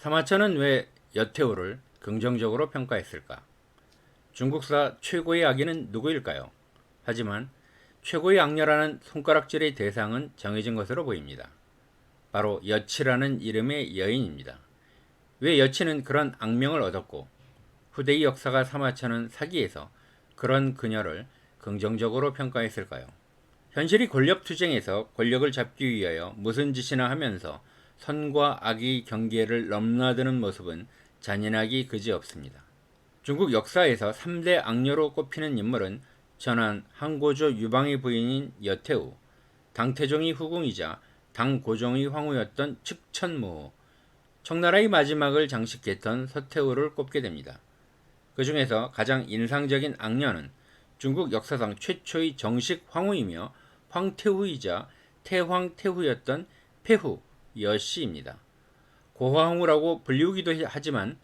사마천은 왜 여태우를 긍정적으로 평가했을까? 중국사 최고의 악인은 누구일까요? 하지만 최고의 악녀라는 손가락질의 대상은 정해진 것으로 보입니다. 바로 여치라는 이름의 여인입니다. 왜 여치는 그런 악명을 얻었고 후대의 역사가 사마천은 사기에서 그런 그녀를 긍정적으로 평가했을까요? 현실이 권력투쟁에서 권력을 잡기 위하여 무슨 짓이나 하면서 선과 악의 경계를 넘나드는 모습은 잔인하기 그지없습니다. 중국 역사에서 3대 악녀로 꼽히는 인물은 전한 항고조 유방의 부인인 여태우, 당태종의 후궁이자 당고종의 황후였던 측천무호, 청나라의 마지막을 장식했던 서태후를 꼽게 됩니다. 그 중에서 가장 인상적인 악녀는 중국 역사상 최초의 정식 황후이며 황태후이자 태황태후였던 폐후 여씨입니다. 고황후라고 불리우기도 하지만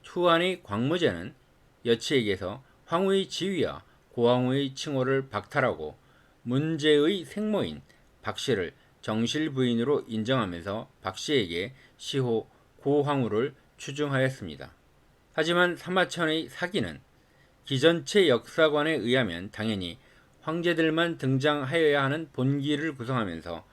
후한의 광무제는 여치에게서 황후의 지위와 고황후의 칭호를 박탈하고 문제의 생모인 박씨를 정실 부인으로 인정하면서 박씨에게 시호 고황후를 추중하였습니다. 하지만 사마천의 사기는 기전체 역사관에 의하면 당연히 황제들만 등장하여야 하는 본기를 구성하면서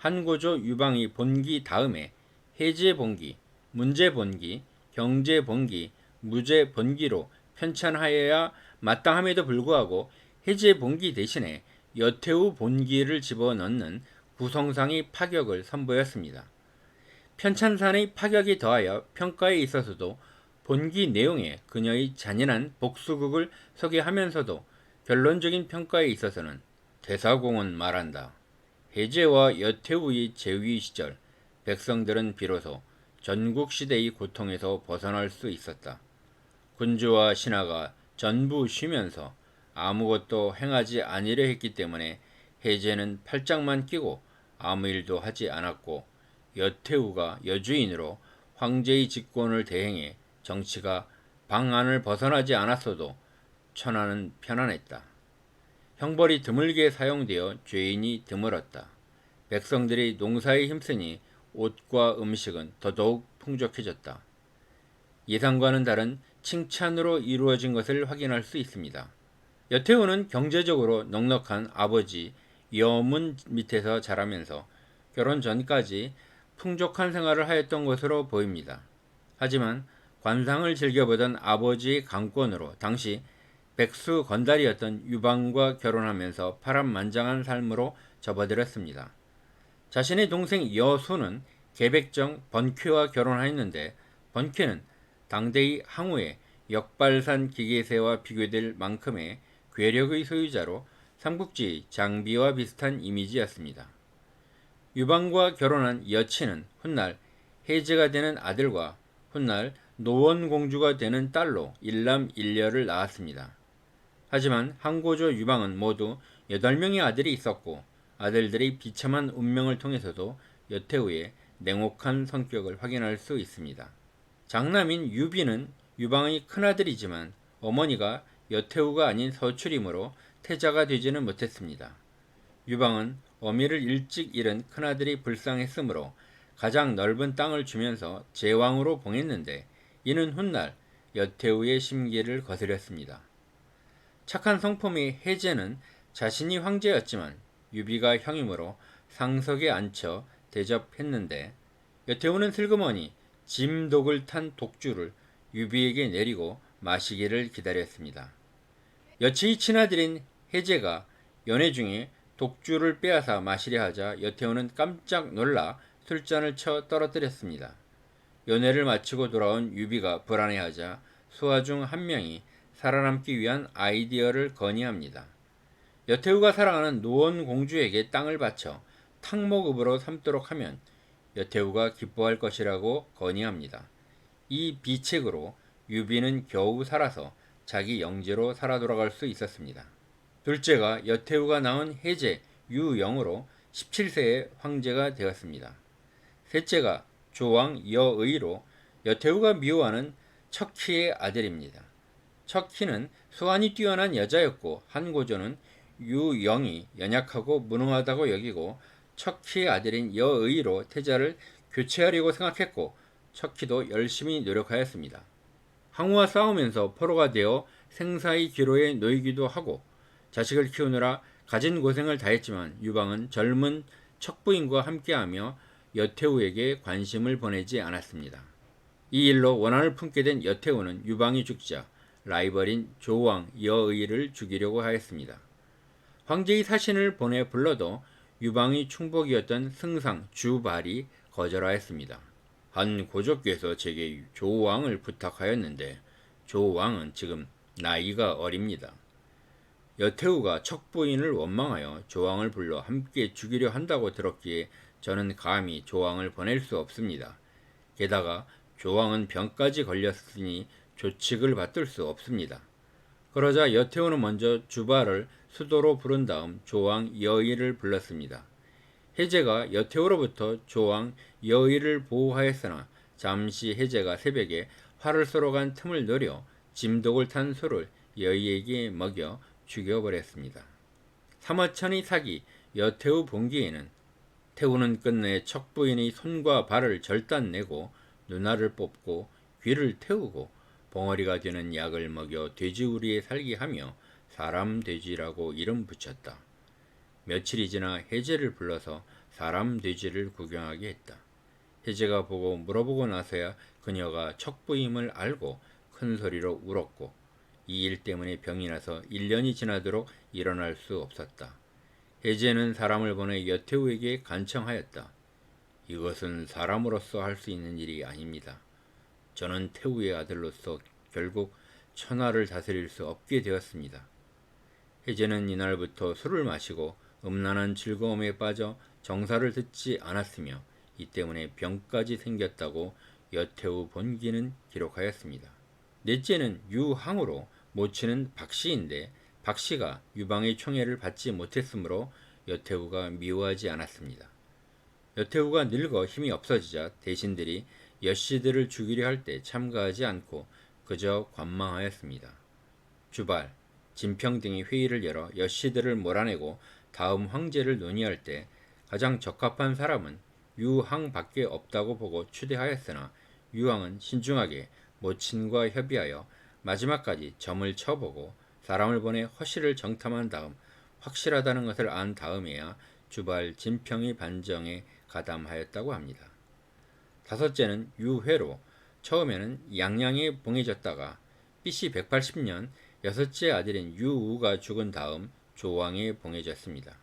한고조 유방의 본기 다음에 해제 본기, 문제 본기, 경제 본기, 무제 본기로 편찬하여야 마땅함에도 불구하고 해제 본기 대신에 여태우 본기를 집어넣는 구성상의 파격을 선보였습니다. 편찬산의 파격에 더하여 평가에 있어서도 본기 내용에 그녀의 잔인한 복수극을 소개하면서도 결론적인 평가에 있어서는 대사공은 말한다. 해제와 여태우의 재위 시절 백성들은 비로소 전국시대의 고통에서 벗어날 수 있었다. 군주와 신하가 전부 쉬면서 아무것도 행하지 아니려 했기 때문에 해제는 팔짱만 끼고 아무 일도 하지 않았고 여태우가 여주인으로 황제의 직권을 대행해 정치가 방안을 벗어나지 않았어도 천하는 편안했다. 형벌이 드물게 사용되어 죄인이 드물었다. 백성들이 농사에 힘쓰니 옷과 음식은 더더욱 풍족해졌다. 예상과는 다른 칭찬으로 이루어진 것을 확인할 수 있습니다. 여태우는 경제적으로 넉넉한 아버지 여문 밑에서 자라면서 결혼 전까지 풍족한 생활을 하였던 것으로 보입니다. 하지만 관상을 즐겨보던 아버지의 강권으로 당시 백수 건달이었던 유방과 결혼하면서 파란만장한 삶으로 접어들었습니다. 자신의 동생 여수는 계백정 번쾌와 결혼하였는데 번쾌는 당대의 항우의 역발산 기계세와 비교될 만큼의 괴력의 소유자로 삼국지 장비와 비슷한 이미지였습니다. 유방과 결혼한 여치는 훗날 해제가 되는 아들과 훗날 노원공주가 되는 딸로 일남일녀를 낳았습니다. 하지만 항고조 유방은 모두 8명의 아들이 있었고 아들들의 비참한 운명을 통해서도 여태우의 냉혹한 성격을 확인할 수 있습니다. 장남인 유비는 유방의 큰아들이지만 어머니가 여태우가 아닌 서출이므로 태자가 되지는 못했습니다. 유방은 어미를 일찍 잃은 큰아들이 불쌍했으므로 가장 넓은 땅을 주면서 제왕으로 봉했는데 이는 훗날 여태우의 심기를 거스렸습니다. 착한 성품의 해제는 자신이 황제였지만 유비가 형이므로 상석에 앉혀 대접했는데 여태우는 슬그머니 짐독을 탄 독주를 유비에게 내리고 마시기를 기다렸습니다. 여치의 친아들인 해제가 연회 중에 독주를 빼앗아 마시려 하자 여태우는 깜짝 놀라 술잔을 쳐 떨어뜨렸습니다. 연회를 마치고 돌아온 유비가 불안해하자 수하 중 한 명이 살아남기 위한 아이디어를 건의합니다. 여태우가 사랑하는 노원 공주에게 땅을 바쳐 탕목읍으로 삼도록 하면 여태우가 기뻐할 것이라고 건의합니다. 이 비책으로 유비는 겨우 살아서 자기 영지로 살아 돌아갈 수 있었습니다. 둘째가 여태우가 낳은 해제 유영으로 17세에 황제가 되었습니다. 셋째가 조왕 여의로 여태우가 미워하는 척희의 아들입니다. 척희는 수완이 뛰어난 여자였고 한고조는 유영이 연약하고 무능하다고 여기고 척희의 아들인 여의로 태자를 교체하려고 생각했고 척키도 열심히 노력하였습니다. 항우와 싸우면서 포로가 되어 생사의 기로에 놓이기도 하고 자식을 키우느라 가진 고생을 다했지만 유방은 젊은 척부인과 함께하며 여태우에게 관심을 보내지 않았습니다. 이 일로 원한을 품게 된 여태우는 유방이 죽자 라이벌인 조왕 여의를 죽이려고 하였습니다. 황제의 사신을 보내 불러도 유방이 충복이었던 승상 주발이 거절하였습니다. 한 고족께서 제게 조왕을 부탁하였는데 조왕은 지금 나이가 어립니다. 여태우가 척부인을 원망하여 조왕을 불러 함께 죽이려 한다고 들었기에 저는 감히 조왕을 보낼 수 없습니다. 게다가 조왕은 병까지 걸렸으니 조칙을 받들 수 없습니다. 그러자 여태우는 먼저 주발을 수도로 부른 다음 조왕 여의를 불렀습니다. 해제가 여태우로부터 조왕 여의를 보호하였으나 잠시 해제가 새벽에 활을 쏘러 간 틈을 노려 짐독을 탄 소를 여의에게 먹여 죽여버렸습니다. 삼어천의 사기 여태우 본기에는 태우는 끝내 척부인의 손과 발을 절단내고 눈알을 뽑고 귀를 태우고 벙어리가 되는 약을 먹여 돼지우리에 살게 하며 사람 돼지라고 이름 붙였다. 며칠이 지나 해제를 불러서 사람 돼지를 구경하게 했다. 해제가 보고 물어보고 나서야 그녀가 척부임을 알고 큰 소리로 울었고 이 일 때문에 병이 나서 1년이 지나도록 일어날 수 없었다. 해제는 사람을 보내 여태우에게 간청하였다. 이것은 사람으로서 할 수 있는 일이 아닙니다. 저는 태우의 아들로서 결국 천하를 다스릴 수 없게 되었습니다. 해제는 이날부터 술을 마시고 음란한 즐거움에 빠져 정사를 듣지 않았으며 이 때문에 병까지 생겼다고 여태우 본기는 기록하였습니다. 넷째는 유항으로 모친은 박씨인데 박씨가 유방의 총애를 받지 못했으므로 여태우가 미워하지 않았습니다. 여태우가 늙어 힘이 없어지자 대신들이 여씨들을 죽이려 할 때 참가하지 않고 그저 관망하였습니다. 주발, 진평 등이 회의를 열어 여씨들을 몰아내고 다음 황제를 논의할 때 가장 적합한 사람은 유항밖에 없다고 보고 추대하였으나 유항은 신중하게 모친과 협의하여 마지막까지 점을 쳐보고 사람을 보내 허실을 정탐한 다음 확실하다는 것을 안 다음에야 주발 진평의 반정에 가담하였다고 합니다. 다섯째는 유회로 처음에는 양양에 봉해졌다가 BC 180년 여섯째 아들인 유우가 죽은 다음 조왕에 봉해졌습니다.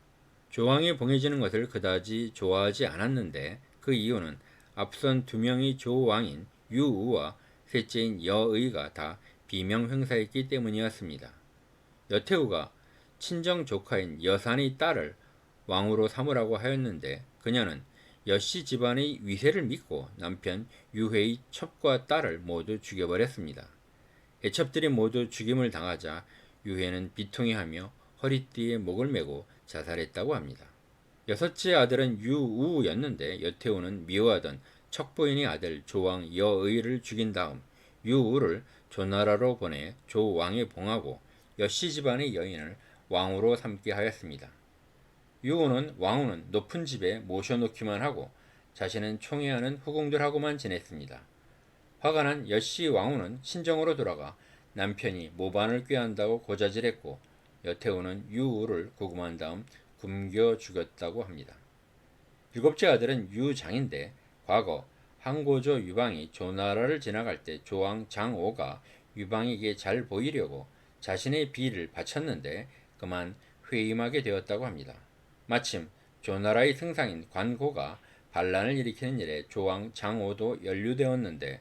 조왕에 봉해지는 것을 그다지 좋아하지 않았는데 그 이유는 앞선 두 명의 조왕인 유우와 셋째인 여의가 다 비명횡사했기 때문이었습니다. 여태우가 친정 조카인 여산의 딸을 왕으로 삼으라고 하였는데 그녀는 여씨 집안의 위세를 믿고 남편 유회의 첩과 딸을 모두 죽여버렸습니다. 애첩들이 모두 죽임을 당하자 유회는 비통해하며 허리띠에 목을 메고 자살했다고 합니다. 여섯째 아들은 유우였는데 여태우는 미워하던 척부인의 아들 조왕 여의를 죽인 다음 유우를 조나라로 보내 조왕에 봉하고 여씨 집안의 여인을 왕으로 삼게 하였습니다. 유우는 왕후는 높은 집에 모셔놓기만 하고 자신은 총애하는 후궁들하고만 지냈습니다. 화가 난 여씨 왕후는 친정으로 돌아가 남편이 모반을 꾀한다고 고자질했고 여태우는 유우를 구금한 다음 굶겨 죽였다고 합니다. 일곱째 아들은 유장인데 과거 항고조 유방이 조나라를 지나갈 때 조왕 장오가 유방에게 잘 보이려고 자신의 비를 바쳤는데 그만 회임하게 되었다고 합니다. 마침 조나라의 승상인 관고가 반란을 일으키는 일에 조왕 장오도 연루되었는데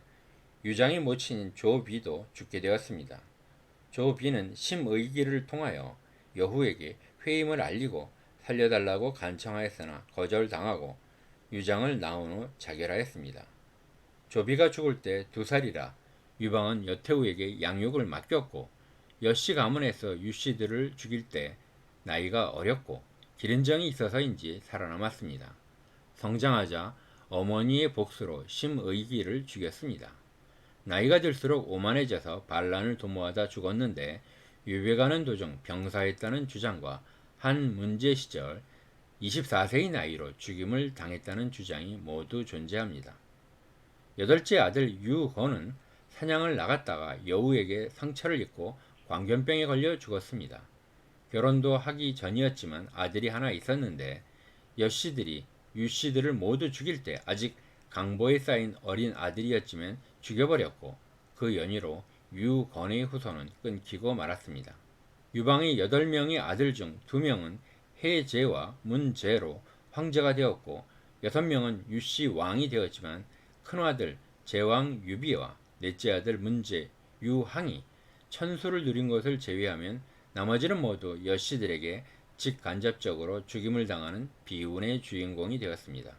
유장의 모친인 조비도 죽게 되었습니다. 조비는 심의기를 통하여 여후에게 회임을 알리고 살려달라고 간청하였으나 거절당하고 유장을 낳은 후 자결하였습니다. 조비가 죽을 때 2살이라 유방은 여태우에게 양육을 맡겼고 여씨 가문에서 유씨들을 죽일 때 나이가 어렸고 기른 정이 있어서인지 살아남았습니다. 성장하자 어머니의 복수로 심의기를 죽였습니다. 나이가 들수록 오만해져서 반란을 도모하다 죽었는데 유배가는 도중 병사했다는 주장과 한 문제 시절 24세의 나이로 죽임을 당했다는 주장이 모두 존재합니다. 여덟째 아들 유건은 사냥을 나갔다가 여우에게 상처를 입고 광견병에 걸려 죽었습니다. 결혼도 하기 전이었지만 아들이 하나 있었는데 여씨들이 유씨들을 모두 죽일 때 아직 강보에 쌓인 어린 아들이었지만 죽여버렸고 그 연유로 유건의 후손은 끊기고 말았습니다. 유방의 8명의 아들 중 2명은 해제와 문제로 황제가 되었고 6명은 유씨 왕이 되었지만 큰아들 제왕 유비와 넷째 아들 문제 유항이 천수를 누린 것을 제외하면 나머지는 모두 여씨들에게 직간접적으로 죽임을 당하는 비운의 주인공이 되었습니다.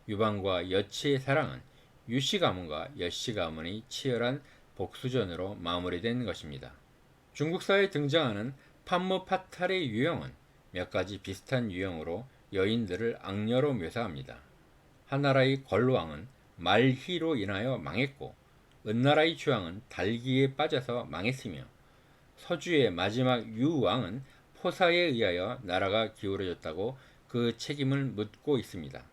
유방과 여치의 사랑은 유씨 가문과 여씨 가문의 치열한 복수전으로 마무리된 것입니다. 중국사에 등장하는 판무파탈의 유형은 몇 가지 비슷한 유형으로 여인들을 악녀로 묘사합니다. 한나라의 걸왕은 말희로 인하여 망했고 은나라의 주왕은 달기에 빠져서 망했으며 서주의 마지막 유왕은 포사에 의하여 나라가 기울어졌다고 그 책임을 묻고 있습니다.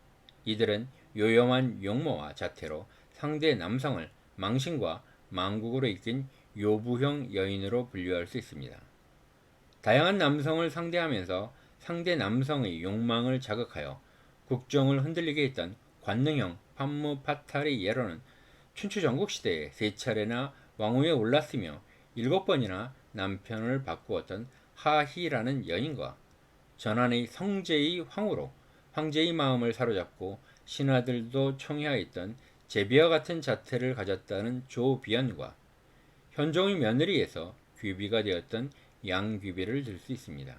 이들은 요염한 용모와 자태로 상대 남성을 망신과 망국으로 이끈 요부형 여인으로 분류할 수 있습니다. 다양한 남성을 상대하면서 상대 남성의 욕망을 자극하여 국정을 흔들리게 했던 관능형 판무파탈의 예로는 춘추 전국시대에 3차례나 왕위에 올랐으며 7번이나 남편을 바꾸었던 하희라는 여인과 전한의 성제의 황후로 황제의 마음을 사로잡고 신하들도 총애하였던 제비와 같은 자태를 가졌다는 조비연과 현종의 며느리에서 귀비가 되었던 양귀비를 들 수 있습니다.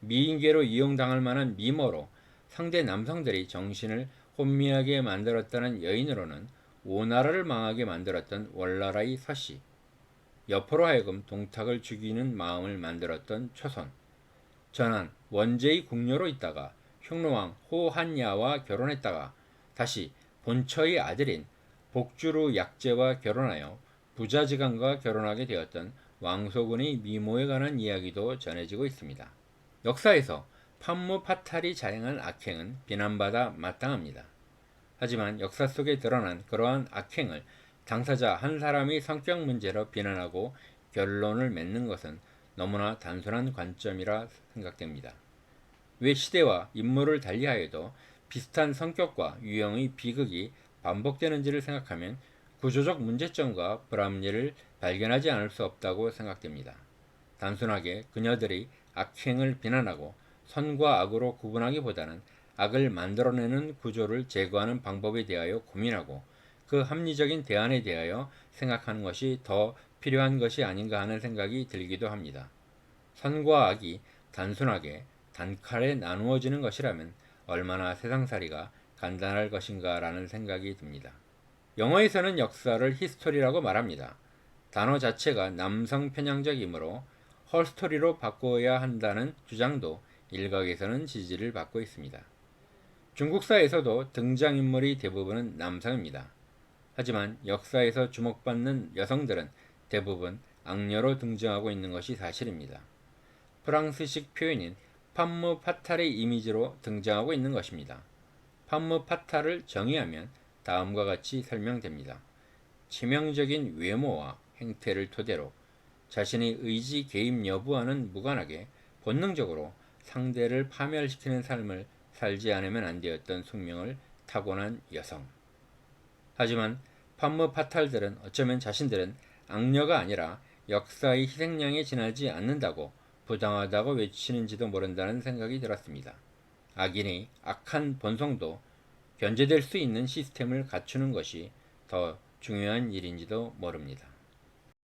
미인계로 이용당할 만한 미모로 상대 남성들이 정신을 혼미하게 만들었다는 여인으로는 오나라를 망하게 만들었던 월나라의 서씨, 여포로 하여금 동탁을 죽이는 마음을 만들었던 초선, 전한 원제의 궁녀로 있다가 흉노왕 호한야와 결혼했다가 다시 본처의 아들인 복주루 약제와 결혼하여 부자지간과 결혼하게 되었던 왕소군의 미모에 관한 이야기도 전해지고 있습니다. 역사에서 판무파탈이 자행한 악행은 비난받아 마땅합니다. 하지만 역사 속에 드러난 그러한 악행을 당사자 한 사람의 성격 문제로 비난하고 결론을 맺는 것은 너무나 단순한 관점이라 생각됩니다. 왜 시대와 인물을 달리하여도 비슷한 성격과 유형의 비극이 반복되는지를 생각하면 구조적 문제점과 불합리를 발견하지 않을 수 없다고 생각됩니다. 단순하게 그녀들의 악행을 비난하고 선과 악으로 구분하기보다는 악을 만들어내는 구조를 제거하는 방법에 대하여 고민하고 그 합리적인 대안에 대하여 생각하는 것이 더 필요한 것이 아닌가 하는 생각이 들기도 합니다. 선과 악이 단순하게 단칼에 나누어지는 것이라면 얼마나 세상살이가 간단할 것인가 라는 생각이 듭니다. 영어에서는 역사를 히스토리라고 말합니다. 단어 자체가 남성 편향적이므로 헐스토리로 바꿔야 한다는 주장도 일각에서는 지지를 받고 있습니다. 중국사에서도 등장인물이 대부분은 남성입니다. 하지만 역사에서 주목받는 여성들은 대부분 악녀로 등장하고 있는 것이 사실입니다. 프랑스식 표현인 판무파탈의 이미지로 등장하고 있는 것입니다. 판무파탈을 정의하면 다음과 같이 설명됩니다. 치명적인 외모와 행태를 토대로 자신의 의지 개입 여부와는 무관하게 본능적으로 상대를 파멸시키는 삶을 살지 않으면 안 되었던 숙명을 타고난 여성. 하지만 판무파탈들은 어쩌면 자신들은 악녀가 아니라 역사의 희생양에 지나지 않는다고 부당하다고 외치는지도 모른다는 생각이 들었습니다. 악인의 악한 본성도 견제될 수 있는 시스템을 갖추는 것이 더 중요한 일인지도 모릅니다.